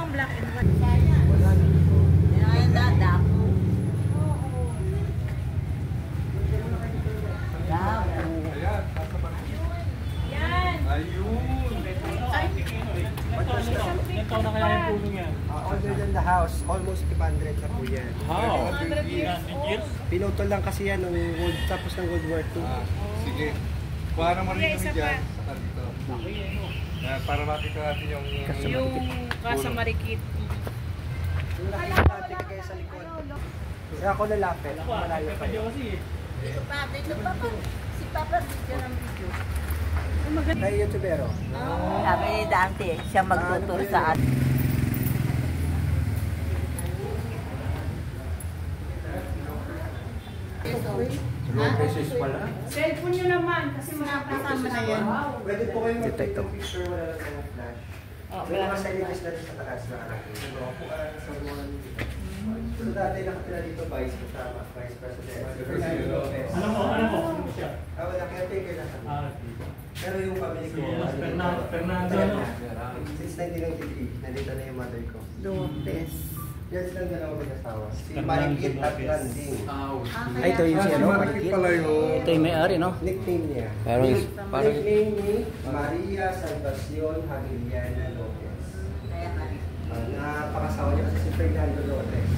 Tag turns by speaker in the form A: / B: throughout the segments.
A: ang black and white. Yan, dadapo. Yan. Ayun.
B: Ilan taon na kaya yung puno yan?
C: Older than the house, almost 500 na po yan.
B: How?
A: 100 years.
C: Pinutol lang kasi yan nung World, tapos ng World War II.
D: Sige. Kuha naman rin kami dyan sa dito. Para makita natin yung
A: Kasamarikit.
C: Yung nakita natin kayo sa likod. Kaya ako lalapit, malayo pa yun.
A: Dito pa. Si Papa video ng video.
C: Tayo YouTubero.
A: Sabi ni Dante, siya magtutur sa atin.
D: pesos pala.
A: Cellphone nyo naman kasi makakasama na yan.
C: Pwede po kayo mag-picture, wala lang tayong flash. May mga salitas na sa taas na anak. Sa upuan, sa buwan. So dati nakapila dito, Vice President.
B: Ano mo?
C: Wala, caretaker na kami. Pero yung family ko,
B: Fernando.
C: Since 1993, nandito na yung mother ko.
A: Lopez.
C: Yan silang dalawa mag-asawa. Si Marikit at Landing.
E: Ay, ito yung si ano,
D: Marikit pala yun.
E: ito yung may-ari, no?
C: Nickname niya.
E: Parang
C: Nickname ni Maria Salvacion Habiliana Lopez. Napakasawa niya kasi si Fernando Lopez.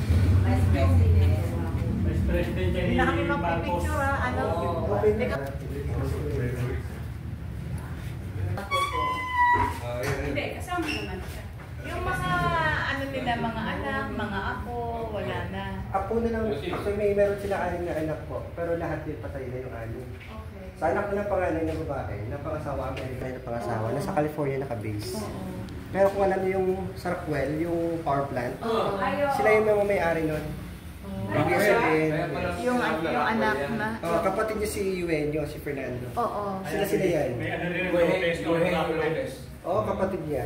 A: Vice President.
B: Vice President yan
A: Hindi na kami
B: ni Marcos.
A: magpipicture ha. Ano?
C: Open na.
F: Hindi, kasama naman siya. Yung mga ano nila, mga anak, mga apo, wala na.
C: Apo na lang, actually meron sila anim na anak po, pero lahat din patay na yung anim.
F: Okay.
C: Sa anak ko ng panganay na babae, napangasawa Amerika na pangasawa, nasa California nakabase. Pero kung alam niyo yung sa Rockwell, yung power plant, sila yung mga may-ari nun.
A: Yung anak na.
C: Kapatid niya si Eugenio, si Fernando.
A: Oo.
C: Sila yan.
B: May ano rin Lopez.
C: Oo, kapatid niya.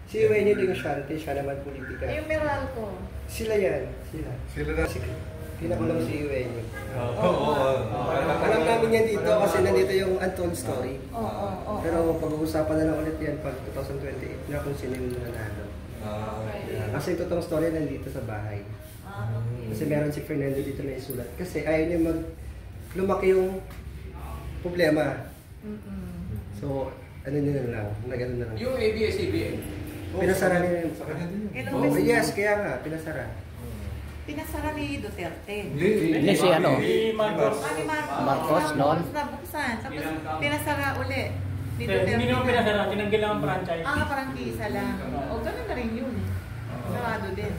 C: Si Eugenio Negosyante, siya naman politika.
A: Yung Meralco.
C: Sila yan.
D: Sila na.
C: Kinakulang si Eugenio.
D: Oo.
C: Alam namin yan dito kasi nandito yung untold story.
A: Oo.
C: Pero pag-uusapan na lang ulit yan pag 2028 na kung sino yung nanalo. Kasi yung totoong story nandito sa bahay. Kasi meron si Fernando dito na isulat. Kasi ayaw niya lumaki yung problema. So, ano nyo na lang, nagano na lang.
D: Yung ABS-CBN.
C: Pinasara niya yung... Yes, kaya nga, pinasara.
A: Pinasara ni Duterte.
E: Hindi si ano?
B: Si Marcos.
A: Ni
E: Marcos noon.
A: Nabuksan. Tapos pinasara uli. Ni
B: Hindi
A: Duterte.
B: naman pinasara, tinanggal lang ang franchise.
A: Parang kisa lang. O, ganun na rin yun. Sarado din.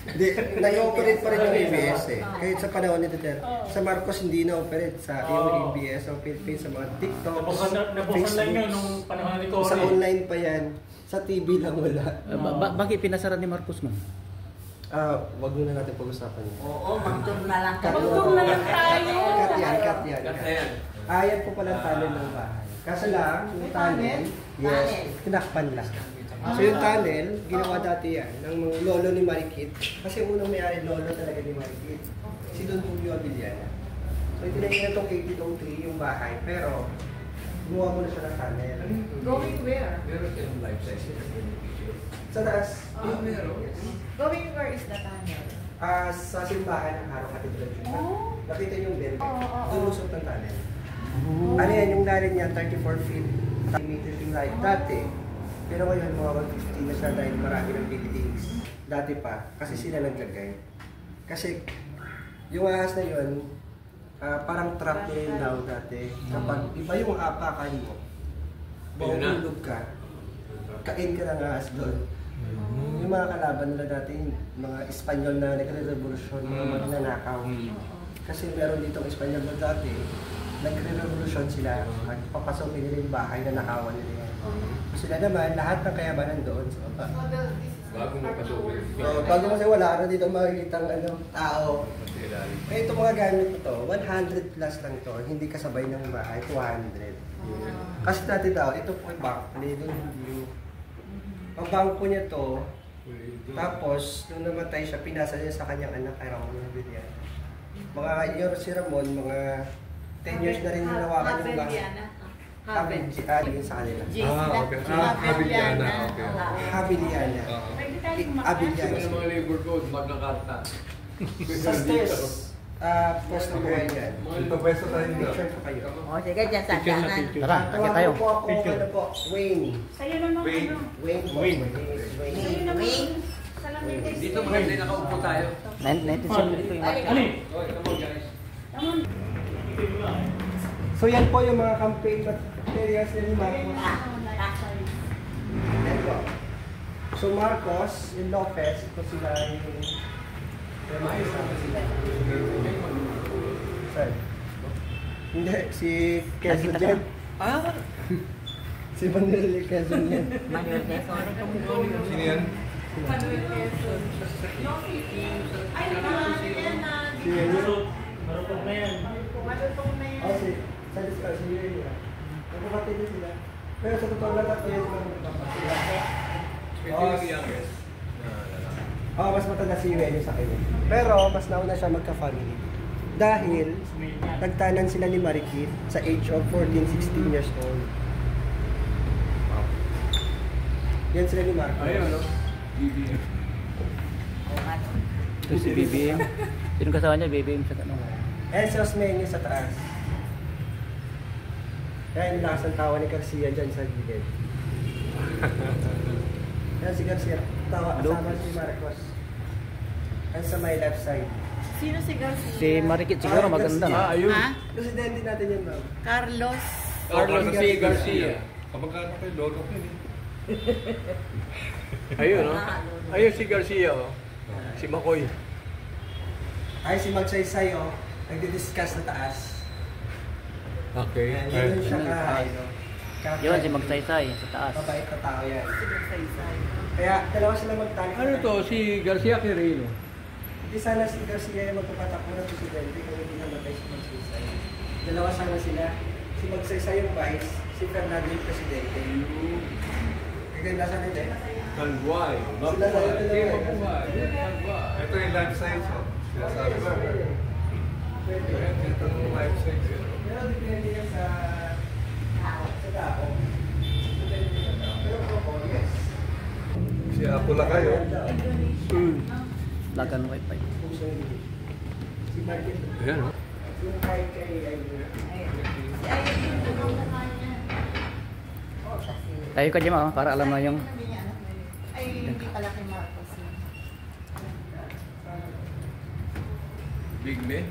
C: Hindi, nag-operate pa rin yung ABS eh. Kahit sa panahon ni Duterte. Sa Marcos hindi na-operate sa yung ABS o Philippines sa mga TikTok,
B: Nabukan lang yun nung panahon ni Cory.
C: Sa online pa yan. Sa TV lang wala.
E: Bakit pinasara ni Marcos mo?
C: Wag muna natin pag-usapan yun.
A: Oo, mag-tour na lang tayo.
F: Mag-tour na lang tayo.
C: Cut yan. Yan po pala ang tunnel ng bahay. Kaso lang, yung tunnel, yes, tinakpan lang. So yung tunnel, ginawa dati yan ng mga lolo ni Marikit. Kasi unang may-ari lolo talaga ni Marikit. Si Don Julio Abiliana. So itinayin na itong 1803 yung bahay, pero gumawa mo na siya ng tunnel.
A: Going where?
D: Meron silang life size.
C: Sa taas.
A: Going where is the tunnel?
C: Sa simbahan ng Haro Cathedral. Nakita niyo yung bell. Lulusot ng tunnel. Ano yan, yung lalim niya, 34 feet. 30 meters yung height. Dati, pero ngayon mga 150 na siya dahil marami ng buildings. Dati pa, kasi sila naglagay. Kasi yung ahas na yun, parang trap niya yun daw dati. Kapag iba yung apakan mo, mahulog ka, kain ka ng ahas doon. Yung mga kalaban nila dati, mga Espanyol na nagre-revolusyon, mga magnanakaw. Kasi meron ditong Espanyol na dati, nagre-revolusyon sila, magpapasokin nila yung bahay na nakawan nila yan. Sila naman, lahat ng kayabanan doon sa baba.
D: Bago mapasukin.
C: Bago kasi wala na dito makikita ng tao. Eh itong mga gamit na to, 100 plus lang to, hindi kasabay ng bahay, 200. Kasi dati daw, ito po yung bank, hindi yung ang bangko niya to, tapos nung namatay siya, pinasa niya sa kanyang anak kay Ramon Abiliana. Mga year si Ramon, mga 10 years na rin hinawakan yung bahay. Habiliana sa kanila.
D: Habiliana.
C: Habiliana. Abilyan.
D: Kasi mga labor code, Magna Carta.
C: Sa stairs, pwesto ko kayo dyan.
D: Ito pwesto tayo dito.
C: Picture ko kayo.
F: O, sige, dyan sa kanan.
E: Tara, akit tayo.
C: Tawagan po ako, ano po, Wayne.
F: Sa'yo naman,
D: Wait.
F: ano?
C: Wayne po.
B: Wayne.
C: My name is Wayne.
F: Sa'yo naman. Salamin tayo.
D: Dito maganda yung nakaupo tayo.
E: 1970 ito yung
F: Ay,
B: Ano eh?
D: Okay, come on guys.
F: Tamon.
C: So yan po yung mga campaign materials ni Marcos. Yan po. So Marcos, yung Lopez, ito sila yung mga isama sila. Saan? Hindi, si Quezon
E: Nakita ka.
C: yan. Si Manuel Quezon yan.
F: Manuel Quezon.
D: Sino yan?
F: Manuel Quezon. Ay, naman yan na.
C: Si yan yun.
B: Marupok na yan.
F: Malutong na yan.
C: Oh, sa discount, si Yuri nila. Magkapatid din sila. Pero sa totoo lang, tatlo yan sila magkapatid.
D: Ito yung youngest.
C: Oo, mas matanda si Yuri sa kanya. Pero, mas nauna siya magka-family. Dahil, nagtanan sila ni Marikit sa age of 14, 16 years old. Yan sila ni Marcos.
D: Ayun, no? BBM.
E: Ito si BBM. Sino kasama niya? BBM sa ano?
C: And sa menu sa taas. Kaya yung lakas ng tawa ni Garcia dyan sa gilid. Yan si Garcia. Tawa,
E: Hello?
C: kasama si Marcos. And sa my left side.
F: Sino si Garcia?
E: Si Marikit siguro maganda.
C: Ah,
D: ayun.
F: Ha?
C: Presidente natin yan, ma'am.
F: Carlos.
D: Carlos
C: C.
D: Garcia. Kamagkano kayo, lolo ko yun. Ayun, no? Ayun si Garcia, oh. Si Makoy.
C: Ay, si Magsaysay, oh. Nagdi-discuss sa taas.
D: Okay.
C: Yan yun siya ka, ano.
E: Yun, si Magsaysay sa taas.
C: Mabait na tao yan. Kaya, dalawa sila magtalik.
D: Ano to? Si Garcia Quirino.
C: Hindi sana si Garcia yung magpapatakbo ng presidente kung hindi namatay si Magsaysay. Dalawa sana sila. Si Magsaysay yung vice, si Fernando yung presidente. Kaya nasa na din.
D: Kalbuay.
C: Sila sa ito
D: Hindi,
C: lang.
D: Kalbuay. Ito yung life science, oh. Sinasabi ko. Ayan, ito yung life science, oh.
C: Pero depende yan sa tao. Pero po, yes.
D: Si Apo lang kayo.
E: Lagan wifi.
C: Si Martin.
D: Ayan, oh.
C: Yung kahit kay
E: Tayo ka dyan para alam na yung
F: Ay, hindi pala kay Marcos.
D: Big man.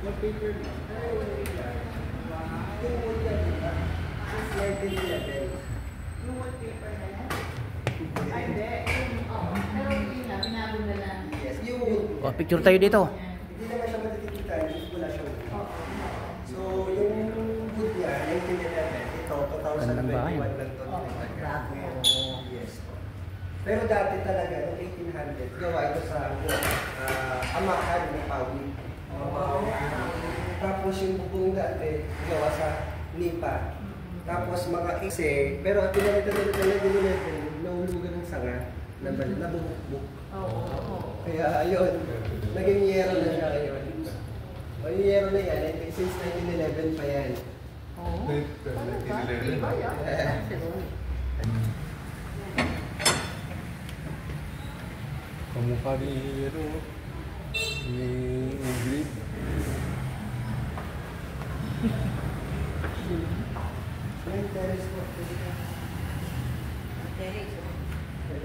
C: yung paper yung wood yan, diba? Since 1911.
F: Yung wallpaper na yan? Ay, hindi. Pero hindi nga, binago na lang.
C: Yes, yung wood.
E: oh, picture tayo dito.
C: Hindi naman siya matitipita, hindi wala siya wood. So, yung wood niya, 1911, ito,
E: Gandang bahay.
C: 2021 lang ito. Yes po. Pero dati talaga, noong 1800, gawa ito sa Amakan ni Pawi. Tapos yung bubong dati, gawa sa Nipa. Tapos mga ise, pero at pinalitan nahulugan ng sanga, nabubukbuk. Kaya ayun, naging yero na siya ngayon. O yung yero na yan, since 1911 pa yan.
D: 1911. Kamukha ni Ingrid.
C: Yung terrace po. Pwede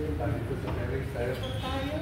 C: yung pag-
D: Dito sa Eric tayo.
F: Tayo.